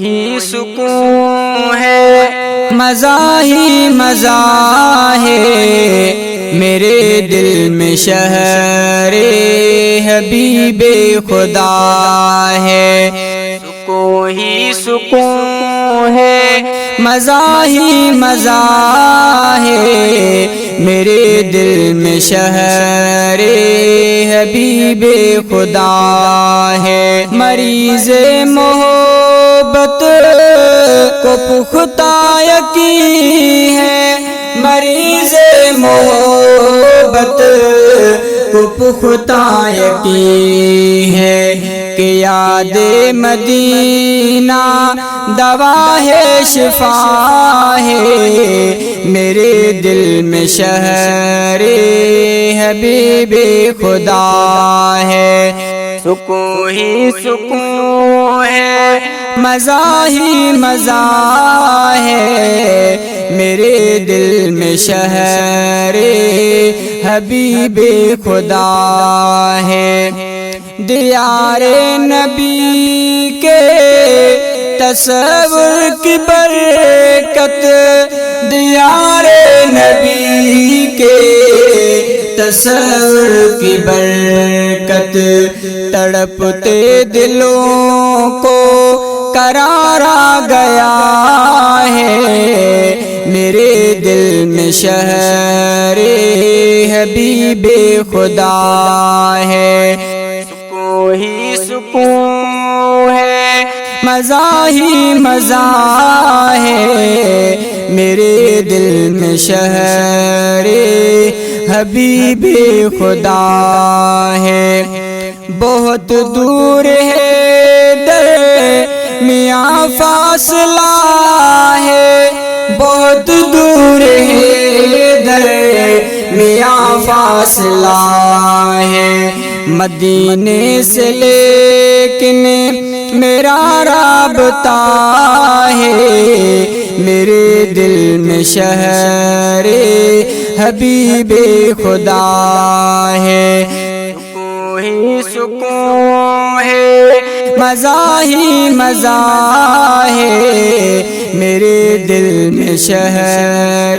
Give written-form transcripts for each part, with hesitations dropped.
ہی سکون ہے، مزہ ہی مزہ ہے، میرے دل میں شہر حبیب خدا ہے۔ سکون ہی سکون ہے، مزہ ہی مزہ ہے، میرے دل میں شہر حبیب خدا ہے۔ مریض محبت کو پختہ یقین ہے، مریض محبت کو پختہ یقین ہے کہ یاد مدینہ دوا ہے شفا ہے، میرے دل میں شہر حبیب خدا ہے۔ سکون ہی سکون ہے، مزہ ہی مزہ ہے، میرے دل میں شہر حبیب خدا ہے۔ دیار نبی کے تصور کی برکت، دیار نبی کے تصور کی برکت، تڑپتے دلوں کو قرار آ گیا ہے، میرے دل میں شہر حبیب خدا ہے۔ سکون ہی سکون ہے، مزہ ہی مزہ ہے، میرے دل میں شہر حبیب خدا ہے۔ بہت دور ہے درمیاں فاصلہ ہے، بہت دور ہے درمیاں فاصلہ ہے، مدینے سے لیکن میرا رابطہ ہے، میرے دل میں شہر حبیب خدا ہے۔ سکون ہی سکون ہے، مزہ ہی مزہ ہے، میرے دل میں شہر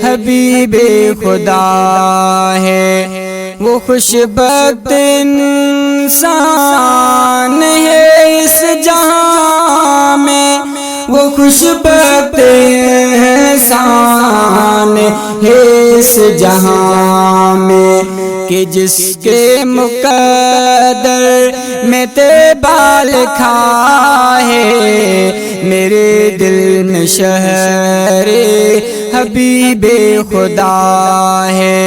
حبیب خدا ہے۔ وہ خوش بخت انسان ہے اس جہاں میں، وہ خوش بخت انسان ہے اس جہاں میں کہ جس کے مقدر میں طیبہ لکھا ہے، میرے دل میں شہر حبیب خدا ہے۔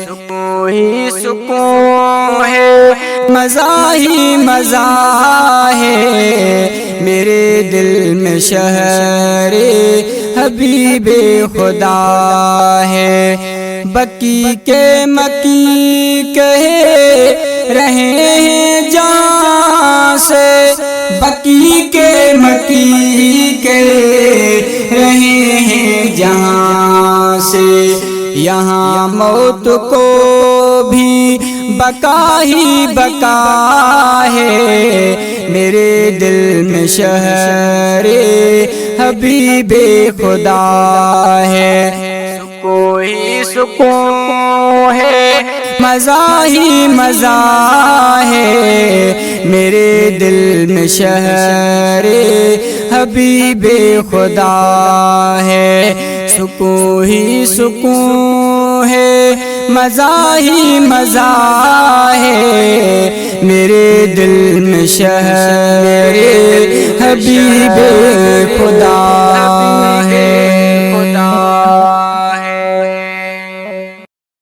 سکون ہی سکون ہے، مزہ ہی مزہ ہے، میرے دل میں شہر حبیب خدا ہے۔ بکی کے مکی کہے رہے ہیں جہاں سے، بکی کے مکی کہے رہے ہیں جہاں سے، یہاں موت کو بھی بقا ہی بقا ہے، میرے دل میں شہر حبیب خدا ہے۔ سکون ہی سکون ہے، مزہ ہی مزہ ہے، میرے دل میں شہر حبیب خدا ہے۔ سکون ہی سکون ہے، مزہ ہی مزہ ہے، میرے دل میں شہر حبیب خدا